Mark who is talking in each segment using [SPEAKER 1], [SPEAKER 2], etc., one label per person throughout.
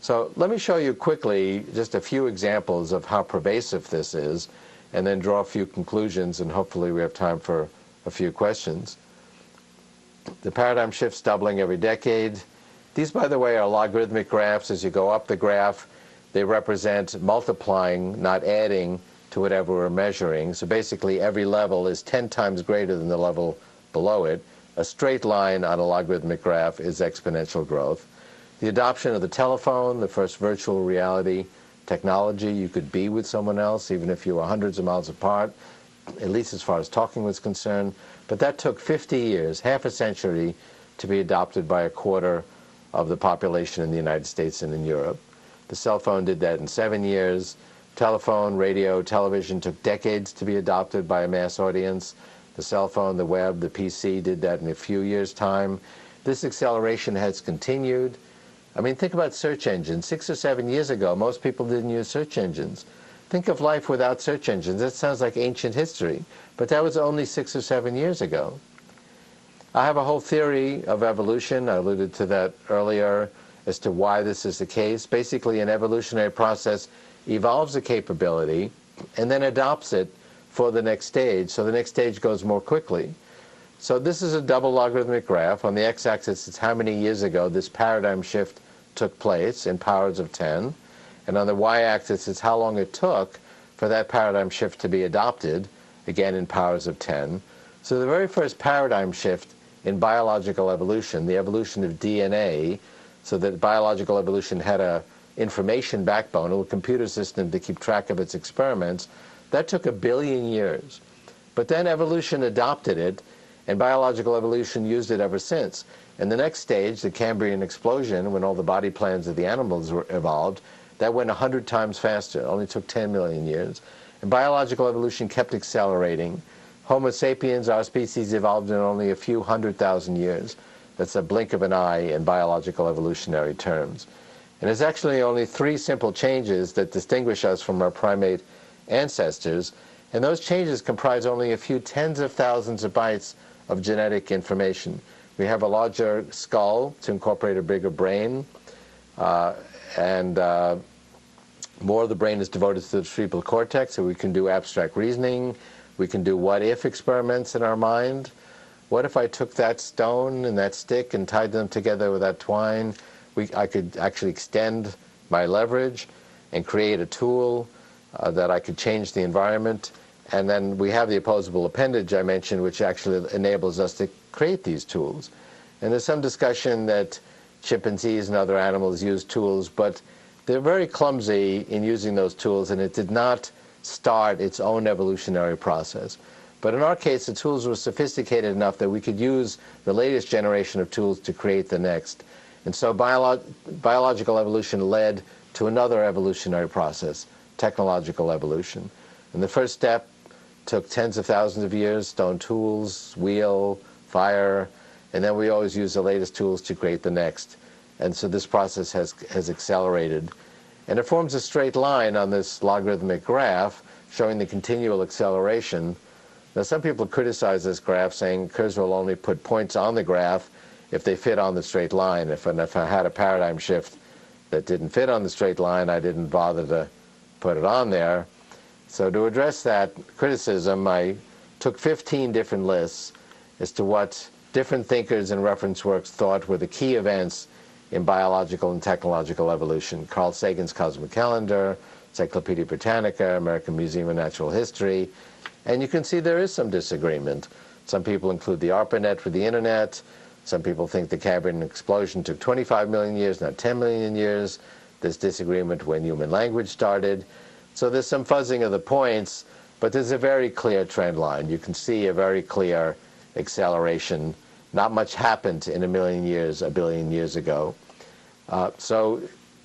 [SPEAKER 1] So let me show you quickly just a few examples of how pervasive this is, and then draw a few conclusions, and hopefully we have time for a few questions. The paradigm shifts doubling every decade. These, by the way, are logarithmic graphs. As you go up the graph, they represent multiplying, not adding, to whatever we're measuring. So basically, every level is 10 times greater than the level below it. A straight line on a logarithmic graph is exponential growth. The adoption of the telephone, the first virtual reality technology, you could be with someone else even if you were hundreds of miles apart, at least as far as talking was concerned. But that took 50 years, half a century, to be adopted by a quarter of the population in the United States and in Europe. The cell phone did that in 7 years. Telephone, radio, television took decades to be adopted by a mass audience. The cell phone, the web, the PC did that in a few years' time. This acceleration has continued. I mean, think about search engines. 6 or 7 years ago, most people didn't use search engines. Think of life without search engines. That sounds like ancient history, but that was only 6 or 7 years ago. I have a whole theory of evolution. I alluded to that earlier as to why this is the case. Basically, an evolutionary process evolves a capability and then adopts it for the next stage, so the next stage goes more quickly. So this is a double logarithmic graph. On the x-axis, it's how many years ago this paradigm shift took place in powers of 10. And on the y-axis, it's how long it took for that paradigm shift to be adopted, again in powers of 10. So the very first paradigm shift in biological evolution, the evolution of DNA, so that biological evolution had a information backbone, a computer system to keep track of its experiments, that took 1 billion years. But then evolution adopted it, and biological evolution used it ever since. And the next stage, the Cambrian explosion, when all the body plans of the animals were evolved, that went 100 times faster. It only took 10 million years. And biological evolution kept accelerating. Homo sapiens, our species, evolved in only a few 100,000 years. That's a blink of an eye in biological evolutionary terms. And there's actually only 3 simple changes that distinguish us from our primate ancestors, and those changes comprise only a few tens of thousands of bytes of genetic information. We have a larger skull to incorporate a bigger brain, and more of the brain is devoted to the cerebral cortex, so we can do abstract reasoning. We can do what-if experiments in our mind. What if I took that stone and that stick and tied them together with that twine? I could actually extend my leverage and create a tool that I could change the environment. And then we have the opposable appendage I mentioned, which actually enables us to create these tools. And there's some discussion that chimpanzees and other animals use tools, but they're very clumsy in using those tools, and it did not start its own evolutionary process. But in our case, the tools were sophisticated enough that we could use the latest generation of tools to create the next. And so biological evolution led to another evolutionary process, technological evolution. And the first step took tens of thousands of years, stone tools, wheel, fire, and then we always use the latest tools to create the next. And so this process has accelerated. And it forms a straight line on this logarithmic graph showing the continual acceleration. Now, some people criticize this graph, saying Kurzweil only put points on the graph if they fit on the straight line. If I had a paradigm shift that didn't fit on the straight line, I didn't bother to put it on there. So to address that criticism, I took 15 different lists as to what different thinkers and reference works thought were the key events in biological and technological evolution. Carl Sagan's Cosmic Calendar, Encyclopedia Britannica, American Museum of Natural History. And you can see there is some disagreement. Some people include the ARPANET for the internet. Some people think the Cambrian explosion took 25 million years, not 10 million years. There's disagreement when human language started. So there's some fuzzing of the points, but there's a very clear trend line. You can see a very clear acceleration. Not much happened in 1 million years, 1 billion years ago. So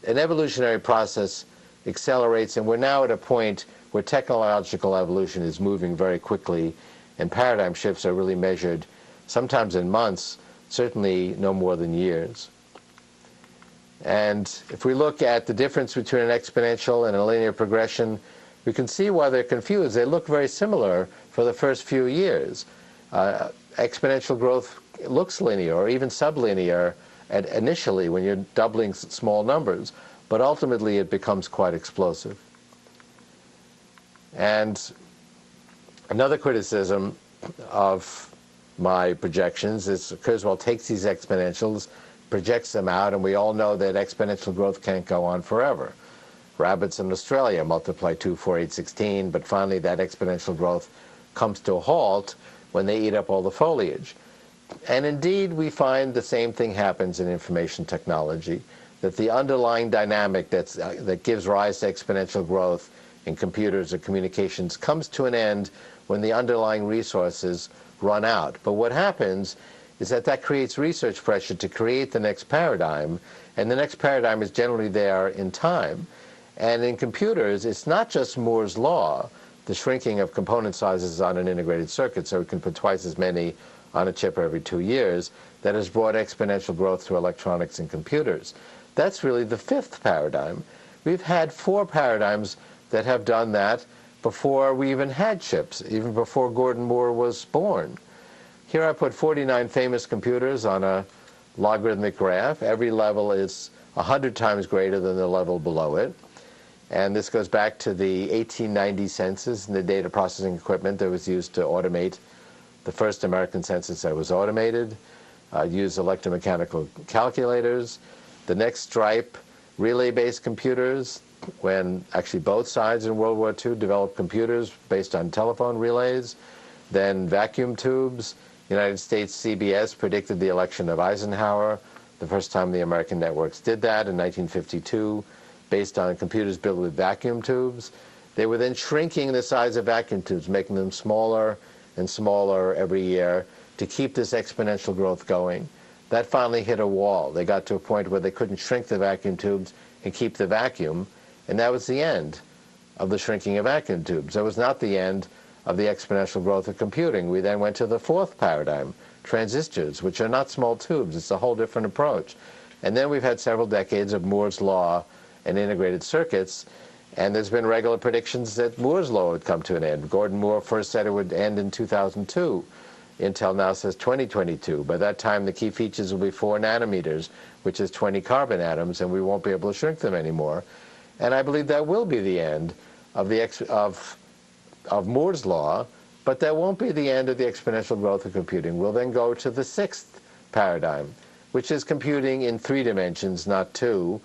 [SPEAKER 1] an evolutionary process accelerates, and we're now at a point where technological evolution is moving very quickly, and paradigm shifts are really measured sometimes in months, certainly no more than years. And if we look at the difference between an exponential and a linear progression, we can see why they're confused. They look very similar for the first few years. Exponential growth looks linear or even sublinear initially when you're doubling small numbers. but ultimately it becomes quite explosive. And another criticism of my projections is Kurzweil takes these exponentials, projects them out, and we all know that exponential growth can't go on forever. Rabbits in Australia multiply 2, 4, 8, 16, but finally that exponential growth comes to a halt when they eat up all the foliage. And indeed, we find the same thing happens in information technology, that the underlying dynamic that gives rise to exponential growth in computers or communications comes to an end when the underlying resources run out. But what happens is that creates research pressure to create the next paradigm, and the next paradigm is generally there in time. And in computers, it's not just Moore's law, the shrinking of component sizes on an integrated circuit, so we can put twice as many on a chip every 2 years, that has brought exponential growth to electronics and computers. That's really the fifth paradigm. We've had 4 paradigms that have done that before we even had chips, even before Gordon Moore was born. Here I put 49 famous computers on a logarithmic graph. Every level is 100 times greater than the level below it. And this goes back to the 1890 census and the data processing equipment that was used to automate the first American census that was automated, used electromechanical calculators. The next stripe, relay-based computers, when actually both sides in World War II developed computers based on telephone relays. Then vacuum tubes. United States CBS predicted the election of Eisenhower, the first time the American networks did that in 1952, based on computers built with vacuum tubes. They were then shrinking the size of vacuum tubes, making them smaller and smaller every year to keep this exponential growth going. That finally hit a wall. They got to a point where they couldn't shrink the vacuum tubes and keep the vacuum, and that was the end of the shrinking of vacuum tubes. That was not the end of the exponential growth of computing. We then went to the fourth paradigm, transistors, which are not small tubes. It's a whole different approach. And then we've had several decades of Moore's law and integrated circuits, and there's been regular predictions that Moore's law would come to an end. Gordon Moore first said it would end in 2002. Intel now says 2022. By that time, the key features will be 4 nanometers, which is 20 carbon atoms, and we won't be able to shrink them anymore. And I believe that will be the end of Moore's law, but that won't be the end of the exponential growth of computing. We'll then go to the sixth paradigm, which is computing in 3 dimensions, not 2.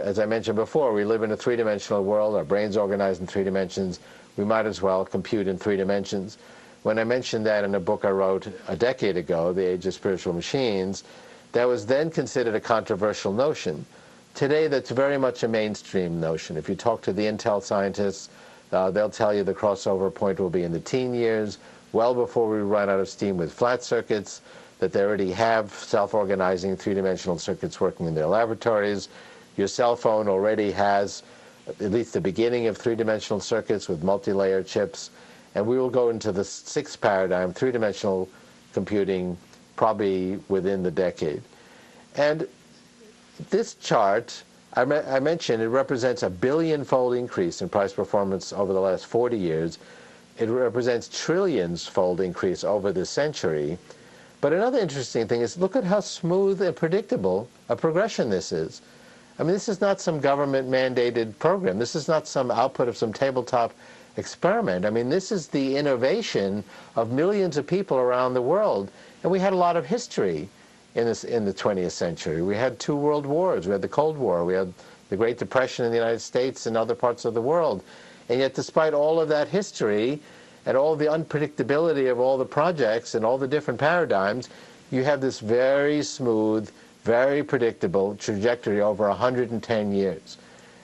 [SPEAKER 1] As I mentioned before, we live in a 3-dimensional world. Our brain's organized in 3 dimensions. We might as well compute in 3 dimensions. When I mentioned that in a book I wrote a decade ago, The Age of Spiritual Machines, that was then considered a controversial notion. Today, that's very much a mainstream notion. If you talk to the Intel scientists, they'll tell you the crossover point will be in the teen years, well before we run out of steam with flat circuits, that they already have self-organizing 3-dimensional circuits working in their laboratories. Your cell phone already has at least the beginning of 3-dimensional circuits with multi-layer chips. And we will go into the 6th paradigm, 3-dimensional computing, probably within the decade. And this chart, I mentioned, it represents a billion-fold increase in price performance over the last 40 years. It represents trillions-fold increase over the century. But another interesting thing is, look at how smooth and predictable a progression this is. I mean, this is not some government-mandated program. This is not some output of some tabletop experiment. I mean, this is the innovation of millions of people around the world. And we had a lot of history in the 20th century. We had 2 world wars. We had the Cold War. We had the Great Depression in the United States and other parts of the world. And yet, despite all of that history and all the unpredictability of all the projects and all the different paradigms, you have this very smooth, very predictable trajectory over 110 years.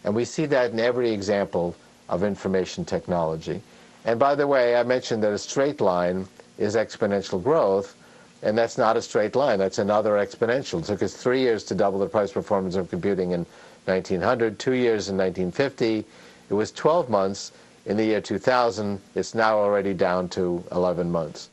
[SPEAKER 1] And we see that in every example of information technology. And by the way, I mentioned that a straight line is exponential growth, and that's not a straight line. That's another exponential. It took us 3 years to double the price performance of computing in 1900, 2 years in 1950. It was 12 months in the year 2000. It's now already down to 11 months.